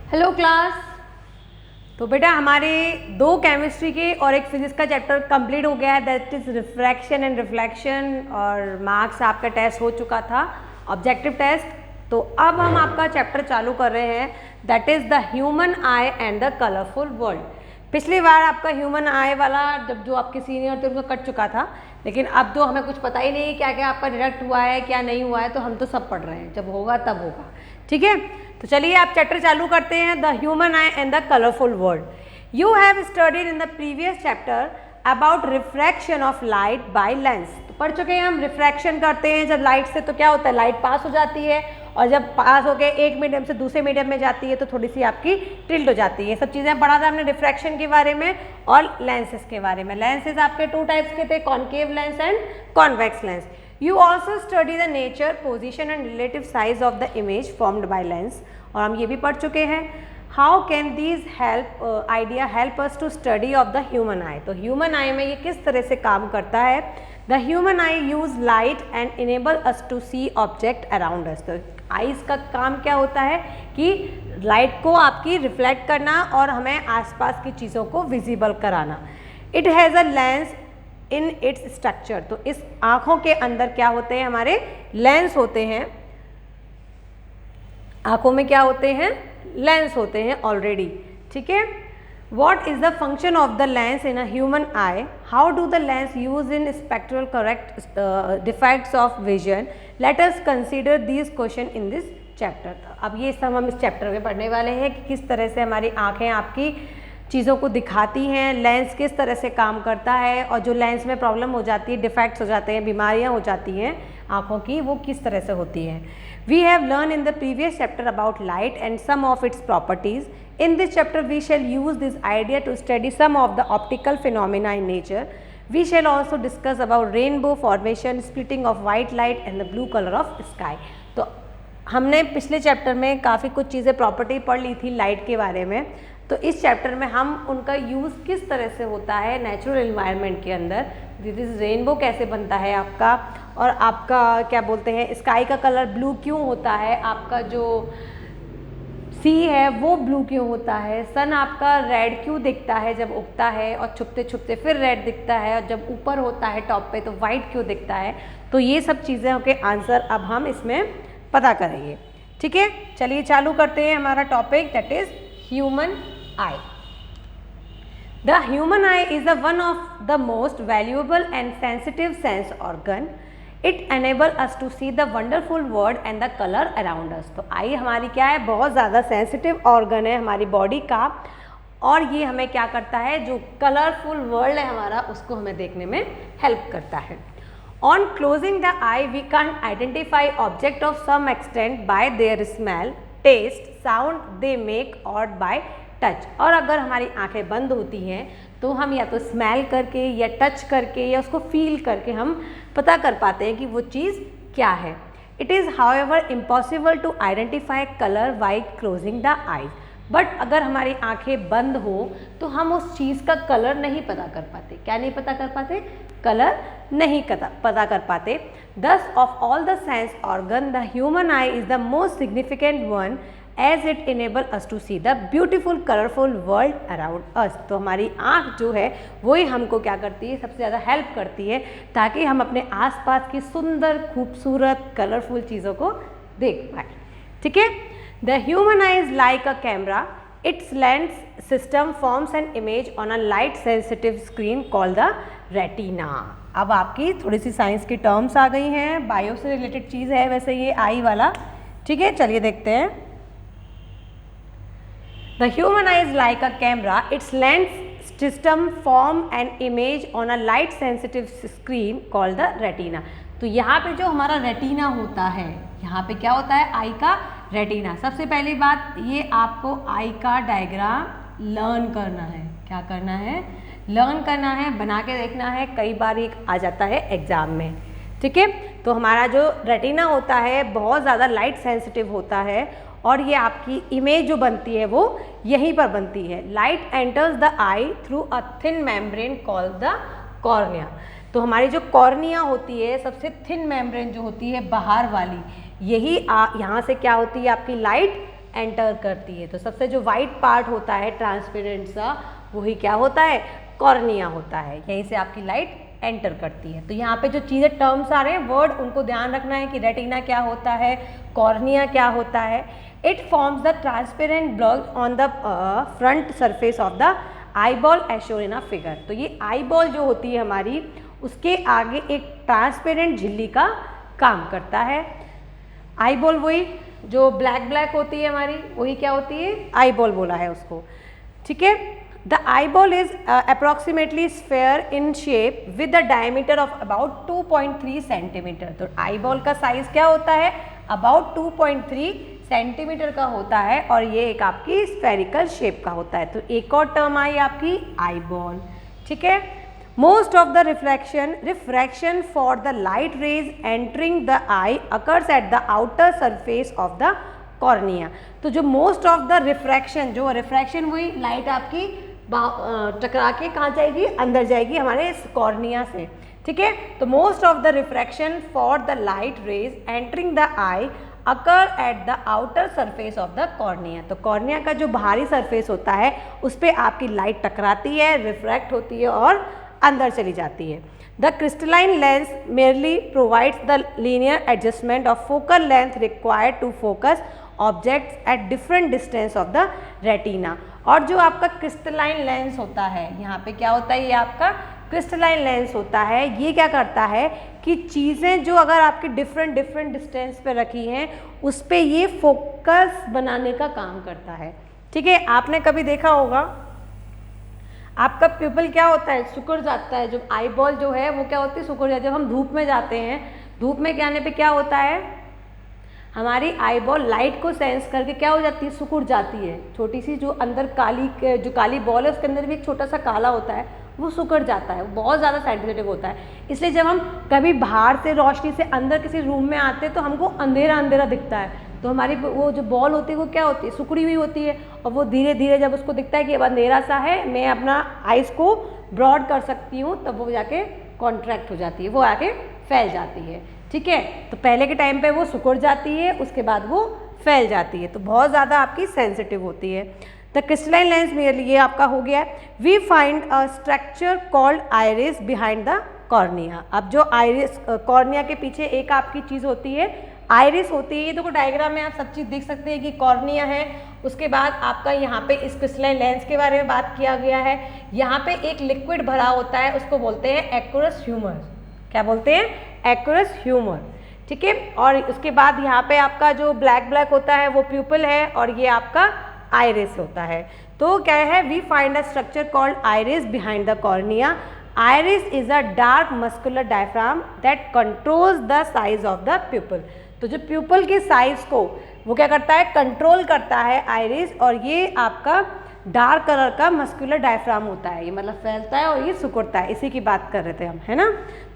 Hello class. तो बेटा हमारे दो केमिस्ट्री के और एक फिजिक्स का चैप्टर कंप्लीट हो गया है, that is refraction and reflection, और मार्क्स आपका टेस्ट हो चुका था, ऑब्जेक्टिव टेस्ट। तो अब हम आपका चैप्टर चालू कर रहे हैं, that is the human I and the colourful world. पिछली बार आपका ह्यूमन आई वाला जब जो आपके सीनियर थे उनको कट चुका था, लेकिन अब तो हमें कुछ पता ही नहीं क्या क्या आपका डिडक्ट हुआ है क्या नहीं हुआ है, तो हम तो सब पढ़ रहे हैं, जब होगा तब होगा। ठीक है, तो चलिए आप चैप्टर चालू करते हैं, the human I and the colourful world. You have studied in the previous chapter about refraction of light by lens. तो पढ़ चुके हैं हम, रिफ्रैक्शन करते हैं जब लाइट से, तो क्या होता है, लाइट पास हो जाती है, और जब पास होकर एक मीडियम से दूसरे मीडियम में जाती है तो थोड़ी सी आपकी टिल्ट हो जाती है। सब चीज़ें पढ़ा था हमने रिफ्रैक्शन के बारे में और लेंसेज के बारे में। लेंसेज आपके टू टाइप्स के थे, concave lens and convex lens. You also study the nature, position and relative size of the image formed by lens, और हम ये भी पढ़ चुके हैं। How can these idea help us to study of the human eye? तो human eye में ये किस तरह से काम करता है? The human eye use light and enable us to see object around us। तो आइज़ का काम क्या होता है कि लाइट को आपकी रिफ्लेक्ट करना और हमें आसपास की चीज़ों को विजिबल कराना। It has a lens in its structure. तो इस आँखों के अंदर क्या होते हैं, हमारे लेंस होते हैं। आँखों में क्या होते हैं, लेंस होते हैं ऑलरेडी। ठीक है, what is the function of the lens in a human I? How do the lens use in spectral correct defects of vision? Let us consider this question in this chapter. अब ये सब हम इस chapter में पढ़ने वाले हैं कि किस तरह से हमारी आँखें आपकी चीज़ों को दिखाती हैं, लेंस किस तरह से काम करता है, और जो लेंस में प्रॉब्लम हो जाती है, डिफेक्ट्स हो जाते हैं, बीमारियां हो जाती हैं आँखों की, वो किस तरह से होती हैं। We have learn in the previous chapter about light and some of its properties. In this chapter we shall use this idea to study some of the optical phenomena in nature. We shall also discuss about rainbow formation, splitting of white light and the blue colour of sky. तो हमने पिछले chapter में काफ़ी कुछ चीज़ें property पढ़ ली थी light के बारे में, तो इस चैप्टर में हम उनका यूज़ किस तरह से होता है नेचुरल एनवायरनमेंट के अंदर, दिस इज रेनबो कैसे बनता है आपका, और आपका क्या बोलते हैं स्काई का कलर ब्लू क्यों होता है, आपका जो सी है वो ब्लू क्यों होता है, सन आपका रेड क्यों दिखता है जब उगता है और छुपते छुपते फिर रेड दिखता है, और जब ऊपर होता है टॉप पे तो वाइट क्यों दिखता है। तो ये सब चीज़ें के आंसर अब हम इसमें पता करेंगे। ठीक है, चलिए चालू करते हैं हमारा topic, that is human eye. The human eye is the one of the most valuable and sensitive sense organ. It enables us to see the wonderful world and the color around us. तो आई हमारी क्या है, बहुत ज़्यादा sensitive organ है हमारी body का, और ये हमें क्या करता है, जो कलरफुल वर्ल्ड है हमारा उसको हमें देखने में हेल्प करता है। On closing the eye, we can identify object of some extent by their smell, taste, sound they make, or by touch. और अगर हमारी आंखें बंद होती हैं तो हम या तो स्मेल करके या टच करके या उसको फील करके हम पता कर पाते हैं कि वो चीज़ क्या है। It is however impossible to identify colour while closing the eyes. But अगर हमारी आंखें बंद हो तो हम उस चीज़ का कलर नहीं पता कर पाते। क्या नहीं पता कर पाते? कलर नहीं पता कर पाते। Thus of all the sense organ the human eye is the most significant one as it enable us to see the beautiful colourful world around us. तो हमारी आँख जो है वही हमको क्या करती है, सबसे ज़्यादा हेल्प करती है ताकि हम अपने आसपास की सुंदर खूबसूरत कलरफुल चीज़ों को देख पाए। ठीक है, the human I is like a camera, it's lens system forms an image on a light sensitive screen called the retina. अब आपकी थोड़ी सी साइंस की टर्म्स आ गई हैं, बायो से रिलेटेड चीज़ है वैसे ये आई वाला। ठीक है, चलिए देखते हैं। The human eye is like a camera. Its lens system form an image on a light sensitive screen called the retina. तो यहाँ पे जो हमारा रेटिना होता है, यहाँ पे क्या होता है, आई का रेटिना। सबसे पहली बात ये आपको आई का डायग्राम लर्न करना है। क्या करना है? लर्न करना है, बना के देखना है, कई बार ये आ जाता है एग्जाम में। ठीक है, तो हमारा जो रेटिना होता है बहुत ज़्यादा लाइट सेंसिटिव होता है, और ये आपकी इमेज जो बनती है वो यहीं पर बनती है। Light enters the I through a thin membrane called the cornea. तो हमारी जो कॉर्निया होती है, सबसे थिन मेम्ब्रेन जो होती है बाहर वाली, यही यहाँ से क्या होती है, आपकी लाइट एंटर करती है। तो सबसे जो वाइट पार्ट होता है ट्रांसपेरेंट सा, वही क्या होता है, कॉर्निया होता है। यहीं से आपकी लाइट एंटर करती है। तो यहाँ पे जो चीज़ें टर्म्स आ रहे हैं वर्ड, उनको ध्यान रखना है कि रेटिना क्या होता है, कॉर्निया क्या होता है। It forms the transparent block on the front surface of the eyeball as shown in a figure. तो ये आईबॉल जो होती है हमारी, उसके आगे एक ट्रांसपेरेंट झिल्ली का काम करता है। आईबॉल वही जो ब्लैक ब्लैक होती है हमारी, वही क्या होती है, आईबॉल बोला है उसको, ठीक है। The eyeball is approximately sphere in shape with the diameter of about 2.3 centimetre. तो आईबॉल का साइज क्या होता है, अबाउट 2.3 सेंटीमीटर का होता है, और ये एक आपकी स्फेरिकल शेप का होता है। तो एक और टर्म आई आपकी आईबॉल, ठीक है। Most of the refraction for the light rays entering the I occurs at the outer surface of the cornea. तो जो मोस्ट ऑफ द रिफ्रैक्शन, जो रिफ्रैक्शन हुई लाइट आपकी टकरा के कहाँ जाएगी, अंदर जाएगी हमारे इस कॉर्निया से, ठीक है। तो most of the refraction for the light rays entering the I occur at the outer surface of the cornea. तो कॉर्निया का जो बाहरी सरफेस होता है उस पर आपकी लाइट टकराती है, रिफ्रैक्ट होती है और अंदर चली जाती है। The crystalline lens merely provides the linear adjustment of focal length required to focus objects at different distance of the retina. और जो आपका क्रिस्टलाइन लेंस होता है, यहाँ पे क्या होता है, ये आपका क्रिस्टलाइन लेंस होता है। ये क्या करता है कि चीज़ें जो अगर आपके डिफरेंट डिस्टेंस पे रखी हैं, उस पे ये फोकस बनाने का काम करता है, ठीक है। आपने कभी देखा होगा, आपका प्यूपल क्या होता है, सिकुड़ जाता है। जो आईबॉल जो है वो क्या होती है, सिकुड़ जाती है। जब हम धूप में जाते हैं, धूप में जाने पे क्या होता है, हमारी आईबॉल लाइट को सेंस करके क्या हो जाती है, सिकुड़ जाती है। छोटी सी जो अंदर जो काली बॉल है, उसके अंदर भी एक छोटा सा काला होता है, वो सिकुड़ जाता है, वो बहुत ज़्यादा सेंसिटिव होता है। इसलिए जब हम कभी बाहर से रोशनी से अंदर किसी रूम में आते हैं तो हमको अंधेरा अंधेरा दिखता है। तो हमारी वो जो बॉल होती है वो क्या होती है, सिकुड़ी हुई होती है, और वो धीरे धीरे जब उसको दिखता है कि अब अंधेरा सा है, मैं अपना आइज़ को ब्रॉड कर सकती हूँ, तब वो जाके कॉन्ट्रैक्ट हो जाती है, वो आके फैल जाती है, ठीक है। तो पहले के टाइम पे वो सिकुड़ जाती है, उसके बाद वो फैल जाती है, तो बहुत ज़्यादा आपकी सेंसिटिव होती है। द क्रिस्टलाइन लेंस मेरे ये आपका हो गया। We find a structure called iris behind the cornea. अब जो आइरिस, कॉर्निया के पीछे एक आपकी चीज़ होती है, आइरिस होती है। ये देखो डायग्राम में आप सब चीज़ देख सकते हैं कि कॉर्निया है, उसके बाद आपका यहाँ पे इस क्रिस्टलाइन लेंस के बारे में बात किया गया है। यहाँ पे एक लिक्विड भरा होता है, उसको बोलते हैं एक्वस ह्यूमर। क्या बोलते हैं, एक्वस ह्यूमर, ठीक है। और उसके बाद यहाँ पे आपका जो ब्लैक ब्लैक होता है वो प्यूपल है, और ये आपका आइरिस होता है। तो क्या है, we find a structure called iris behind the cornea. Iris is a dark muscular diaphragm that controls the size of the pupil. तो जो प्यूपल के साइज को वो क्या करता है, कंट्रोल करता है आइरिस, और ये आपका डार्क कलर का मस्कुलर डायफ्राम होता है। ये मतलब फैलता है और ये सिकुड़ता है, इसी की बात कर रहे थे हम, है ना।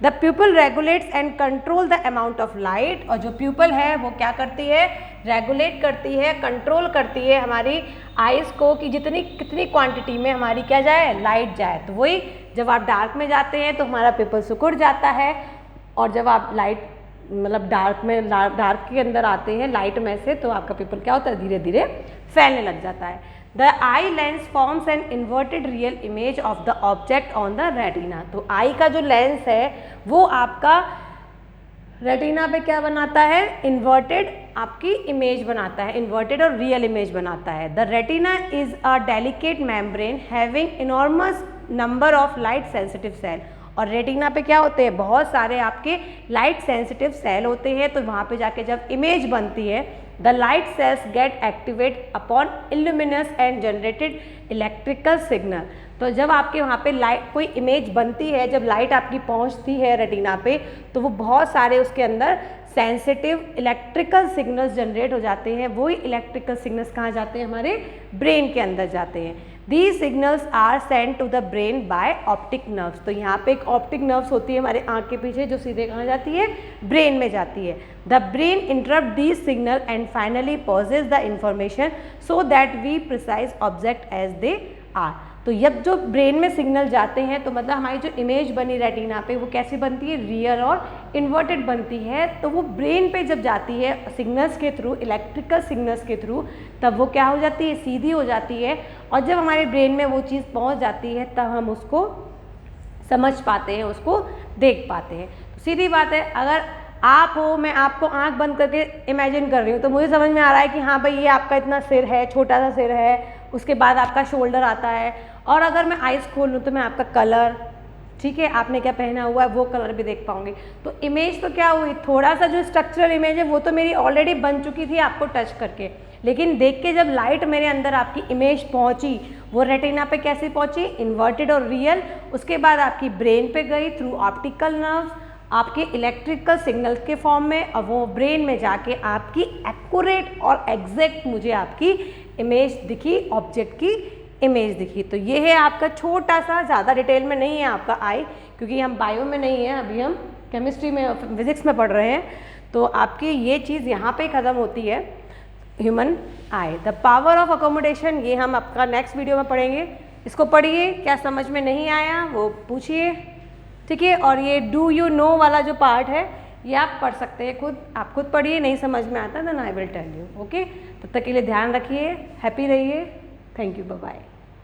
The pupal regulates and control the amount of light. और जो प्यूपल है वो क्या करती है, रेगुलेट करती है, कंट्रोल करती है हमारी आइज़ को कि कितनी क्वांटिटी में हमारी क्या जाए, लाइट जाए। तो वही जब आप डार्क में जाते हैं तो हमारा प्यूपल सिकुड़ जाता है, और जब आप लाइट मतलब डार्क के अंदर आते हैं लाइट में से, तो आपका प्यूपल क्या होता है, धीरे धीरे फैलने लग जाता है। The eye lens forms an inverted real image of the object on the retina. तो आई का जो लेंस है वो आपका रेटिना पे क्या बनाता है, इन्वर्टेड आपकी इमेज बनाता है, इन्वर्टेड और रियल इमेज बनाता है। The retina is a delicate membrane having enormous number of light sensitive cell. और रेटिना पे क्या होते हैं, बहुत सारे आपके लाइट सेंसिटिव सेल होते हैं। तो वहाँ पे जाके जब इमेज बनती है, the light cells get activate upon illuminous and generated electrical signal. तो जब आपके वहाँ पे लाइट कोई इमेज बनती है, जब लाइट आपकी पहुँचती है रेटिना पे, तो वो बहुत सारे उसके अंदर सेंसिटिव इलेक्ट्रिकल सिग्नल्स जनरेट हो जाते हैं। वही इलेक्ट्रिकल सिग्नल्स कहाँ जाते हैं, हमारे ब्रेन के अंदर जाते हैं। These signals are sent to the brain by optic nerves। तो यहाँ पे एक ऑप्टिक नर्व्स होती है हमारे आँख के पीछे, जो सीधे कहाँ जाती है, ब्रेन में जाती है। The brain interrupt these signal and finally pauses the information so that we precise object as they are। तो जब जो ब्रेन में सिग्नल जाते हैं तो मतलब हमारी जो इमेज बनी रेटिना पे वो कैसी बनती है, रियल और इन्वर्टेड बनती है। तो वो ब्रेन पे जब जाती है सिग्नल्स के थ्रू, इलेक्ट्रिकल सिग्नल्स के थ्रू, तब वो क्या हो जाती है, सीधी हो जाती है। और जब हमारे ब्रेन में वो चीज़ पहुंच जाती है तब हम उसको समझ पाते हैं, उसको देख पाते हैं। तो सीधी बात है, अगर आप हो, मैं आपको आंख बंद करके इमेजिन कर रही हूँ तो मुझे समझ में आ रहा है कि हाँ भाई ये आपका इतना सिर है, छोटा सा सिर है, उसके बाद आपका शोल्डर आता है, और अगर मैं आइज़ खोल लूँ तो मैं आपका कलर, ठीक है, आपने क्या पहना हुआ है वो कलर भी देख पाऊंगी। तो इमेज तो क्या हुई, थोड़ा सा जो स्ट्रक्चरल इमेज है वो तो मेरी ऑलरेडी बन चुकी थी आपको टच करके, लेकिन देख के जब लाइट मेरे अंदर आपकी इमेज पहुंची, वो रेटिना पे कैसे पहुंची, इन्वर्टेड और रियल, उसके बाद आपकी ब्रेन पे गई थ्रू ऑप्टिकल नर्व्स, आपके इलेक्ट्रिकल सिग्नल के फॉर्म में, और वो ब्रेन में जाके आपकी एक्यूरेट और एग्जैक्ट मुझे आपकी इमेज दिखी, ऑब्जेक्ट की इमेज दिखी। तो ये है आपका छोटा सा, ज़्यादा डिटेल में नहीं है आपका आई, क्योंकि हम बायो में नहीं हैं, अभी हम केमिस्ट्री में, फिजिक्स में पढ़ रहे हैं। तो आपकी ये चीज़ यहाँ पे ख़त्म होती है, human I. The power of accommodation, ये हम आपका नेक्स्ट वीडियो में पढ़ेंगे। इसको पढ़िए, क्या समझ में नहीं आया वो पूछिए, ठीक है। और ये डू यू नो वाला जो पार्ट है ये आप पढ़ सकते हैं खुद, आप खुद पढ़िए, नहीं समझ में आता then I will tell you, okay. तब तक के लिए ध्यान रखिए, हैप्पी रहिए, थैंक यू, बाय बाय।